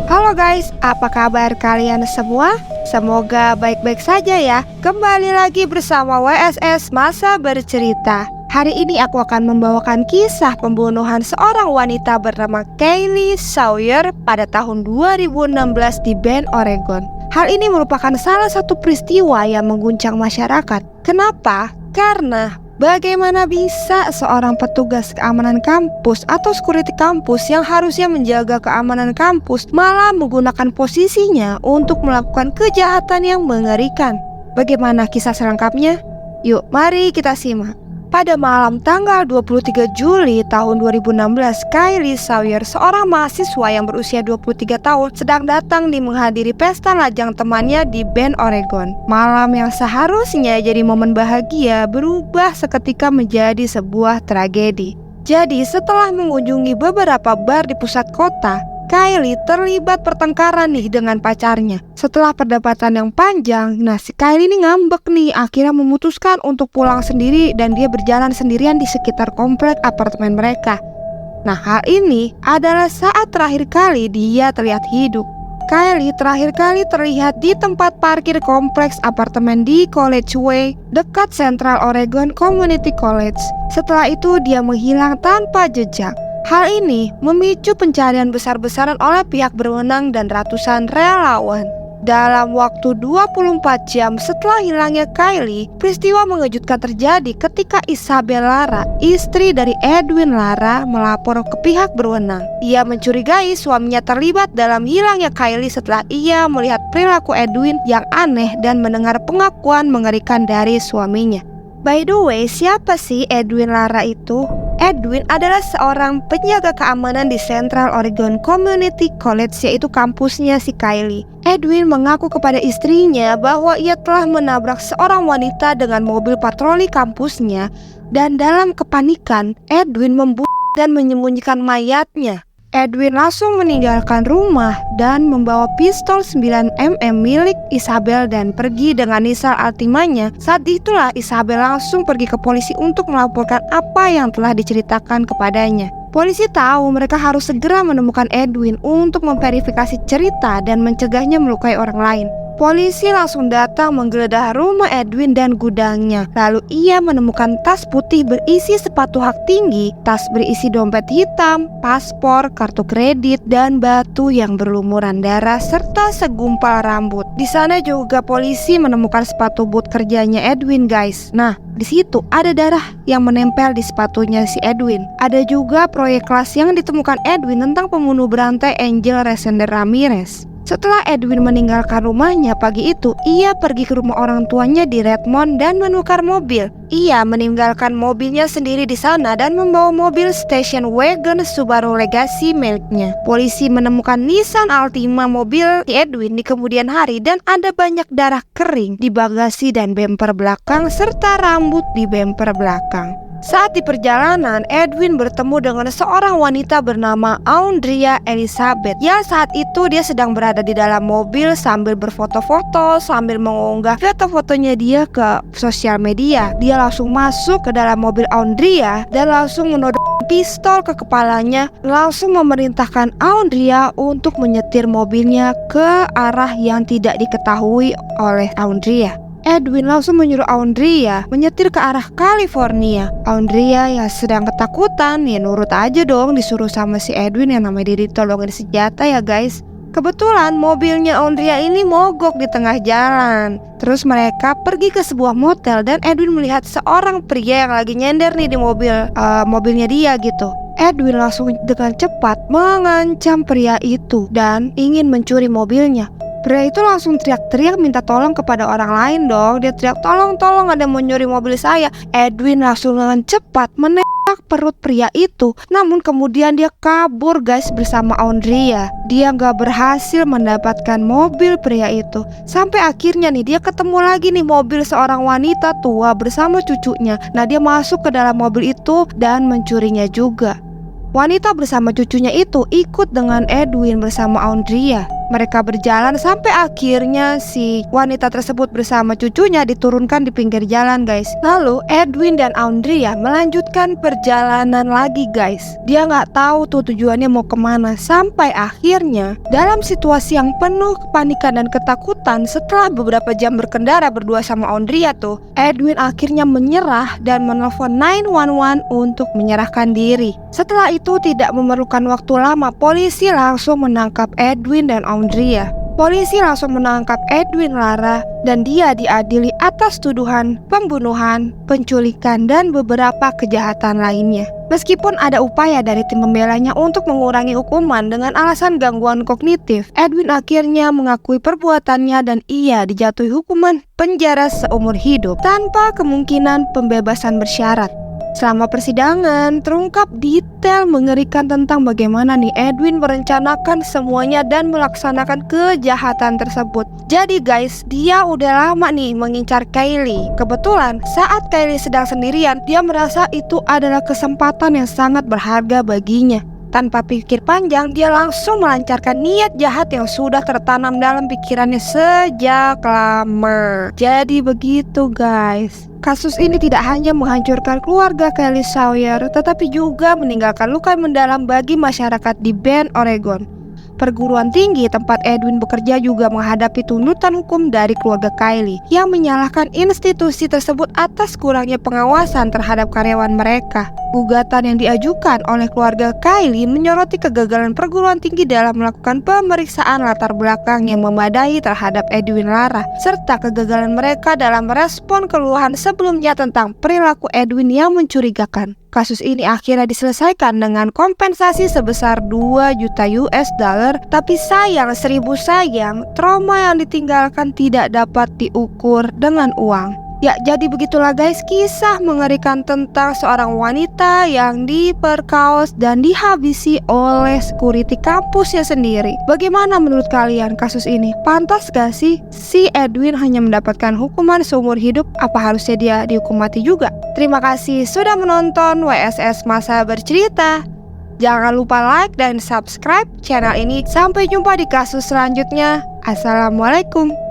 Halo guys, apa kabar kalian semua? Semoga baik-baik saja ya. Kembali lagi bersama WSS Masa Bercerita. Hari ini aku akan membawakan kisah pembunuhan seorang wanita bernama Kaylee Sawyer pada tahun 2016 di Bend, Oregon. Hal ini merupakan salah satu peristiwa yang mengguncang masyarakat. Kenapa? Karena bagaimana bisa seorang petugas keamanan kampus atau security kampus yang harusnya menjaga keamanan kampus malah menggunakan posisinya untuk melakukan kejahatan yang mengerikan? Bagaimana kisah selengkapnya? Yuk, mari kita simak. Pada malam tanggal 23 Juli tahun 2016, Kaylee Sawyer, seorang mahasiswa yang berusia 23 tahun, sedang datang menghadiri pesta lajang temannya di Bend, Oregon. Malam yang seharusnya jadi momen bahagia berubah seketika menjadi sebuah tragedi. Jadi setelah mengunjungi beberapa bar di pusat kota, Kaylee terlibat pertengkaran dengan pacarnya. Setelah perdebatan yang panjang, si Kaylee ini ngambek akhirnya memutuskan untuk pulang sendiri dan dia berjalan sendirian di sekitar komplek apartemen mereka. Hal ini adalah saat terakhir kali dia terlihat hidup. Kaylee terakhir kali terlihat di tempat parkir kompleks apartemen di College Way, dekat Central Oregon Community College. Setelah itu dia menghilang tanpa jejak. Hal ini memicu pencarian besar-besaran oleh pihak berwenang dan ratusan relawan. Dalam waktu 24 jam setelah hilangnya Kaylee, peristiwa mengejutkan terjadi ketika Isabel Lara, istri dari Edwin Lara, melapor ke pihak berwenang. Ia mencurigai suaminya terlibat dalam hilangnya Kaylee setelah ia melihat perilaku Edwin yang aneh dan mendengar pengakuan mengerikan dari suaminya. By the way, siapa sih Edwin Lara itu? Edwin adalah seorang penjaga keamanan di Central Oregon Community College, yaitu kampusnya si Kaylee. Edwin mengaku kepada istrinya bahwa ia telah menabrak seorang wanita dengan mobil patroli kampusnya, dan dalam kepanikan, Edwin membunuh dan menyembunyikan mayatnya. Edwin langsung meninggalkan rumah dan membawa pistol 9mm milik Isabel dan pergi dengan Nissan Altima-nya. Saat itulah Isabel langsung pergi ke polisi untuk melaporkan apa yang telah diceritakan kepadanya. Polisi tahu mereka harus segera menemukan Edwin untuk memverifikasi cerita dan mencegahnya melukai orang lain. Polisi langsung datang menggeledah rumah Edwin dan gudangnya. Lalu ia menemukan tas putih berisi sepatu hak tinggi, tas berisi dompet hitam, paspor, kartu kredit, dan batu yang berlumuran darah serta segumpal rambut. Di sana juga polisi menemukan sepatu boot kerjanya Edwin, guys. Di situ ada darah yang menempel di sepatunya si Edwin. Ada juga proyek kelas yang ditemukan Edwin tentang pembunuh berantai Angel Resender Ramirez. Setelah Edwin meninggalkan rumahnya pagi itu, ia pergi ke rumah orang tuanya di Redmond dan menukar mobil. Ia meninggalkan mobilnya sendiri di sana dan membawa mobil station wagon Subaru Legacy miliknya. Polisi menemukan Nissan Altima mobil Edwin di kemudian hari dan ada banyak darah kering di bagasi dan bemper belakang serta rambut di bemper belakang. Saat di perjalanan, Edwin bertemu dengan seorang wanita bernama Andrea Elizabeth. Saat itu dia sedang berada di dalam mobil sambil berfoto-foto, sambil mengunggah foto-fotonya dia ke sosial media. Dia langsung masuk ke dalam mobil Andrea dan langsung menodongkan pistol ke kepalanya, langsung memerintahkan Andrea untuk menyetir mobilnya ke arah yang tidak diketahui oleh Andrea. Edwin langsung menyuruh Andrea menyetir ke arah California. Andrea yang sedang ketakutan, nurut aja dong disuruh sama si Edwin yang namanya diri tolongin senjata ya guys. Kebetulan mobilnya Andrea ini mogok di tengah jalan. Terus mereka pergi ke sebuah motel dan Edwin melihat seorang pria yang lagi nyender di mobilnya dia gitu. Edwin langsung dengan cepat mengancam pria itu dan ingin mencuri mobilnya. Pria itu langsung teriak-teriak minta tolong kepada orang lain dong. Dia teriak, tolong ada yang mau nyuri mobil saya. Edwin langsung dengan cepat menembak perut pria itu. Namun kemudian dia kabur guys bersama Andrea. Dia gak berhasil mendapatkan mobil pria itu. Sampai akhirnya dia ketemu lagi mobil seorang wanita tua bersama cucunya. Dia masuk ke dalam mobil itu dan mencurinya juga. Wanita bersama cucunya itu ikut dengan Edwin bersama Andrea. Mereka berjalan sampai akhirnya si wanita tersebut bersama cucunya diturunkan di pinggir jalan, guys. Lalu Edwin dan Andrea melanjutkan perjalanan lagi, guys. Dia nggak tahu tuh tujuannya mau kemana. Sampai akhirnya dalam situasi yang penuh kepanikan dan ketakutan, setelah beberapa jam berkendara berdua sama Andrea tuh, Edwin akhirnya menyerah dan menelpon 911 untuk menyerahkan diri. Setelah itu tidak memerlukan waktu lama, polisi langsung menangkap Edwin dan Andrea. Polisi langsung menangkap Edwin Lara dan dia diadili atas tuduhan pembunuhan, penculikan, dan beberapa kejahatan lainnya. Meskipun ada upaya dari tim pembelanya untuk mengurangi hukuman dengan alasan gangguan kognitif, Edwin akhirnya mengakui perbuatannya dan ia dijatuhi hukuman penjara seumur hidup tanpa kemungkinan pembebasan bersyarat. Selama persidangan, terungkap detail mengerikan tentang bagaimana nih Edwin merencanakan semuanya dan melaksanakan kejahatan tersebut. Jadi guys, dia udah lama nih mengincar Kylie. Kebetulan saat Kylie sedang sendirian, dia merasa itu adalah kesempatan yang sangat berharga baginya. Tanpa pikir panjang, dia langsung melancarkan niat jahat yang sudah tertanam dalam pikirannya sejak lama. Jadi begitu guys. Kasus ini tidak hanya menghancurkan keluarga Kylie Sawyer, tetapi juga meninggalkan luka mendalam bagi masyarakat di Bend, Oregon. Perguruan tinggi tempat Edwin bekerja juga menghadapi tuntutan hukum dari keluarga Kylie yang menyalahkan institusi tersebut atas kurangnya pengawasan terhadap karyawan mereka. Gugatan yang diajukan oleh keluarga Kylie menyoroti kegagalan perguruan tinggi dalam melakukan pemeriksaan latar belakang yang memadai terhadap Edwin Lara, serta kegagalan mereka dalam merespon keluhan sebelumnya tentang perilaku Edwin yang mencurigakan. Kasus ini akhirnya diselesaikan dengan kompensasi sebesar 2 juta US dollar, tapi sayang 1000 sayang, trauma yang ditinggalkan tidak dapat diukur dengan uang. Ya, jadi begitulah guys, kisah mengerikan tentang seorang wanita yang diperkaos dan dihabisi oleh security kampusnya sendiri. Bagaimana menurut kalian kasus ini? Pantas gak sih si Edwin hanya mendapatkan hukuman seumur hidup? Apa harusnya dia dihukum mati juga? Terima kasih sudah menonton WSS Masa Bercerita. Jangan lupa like dan subscribe channel ini. Sampai jumpa di kasus selanjutnya. Assalamualaikum.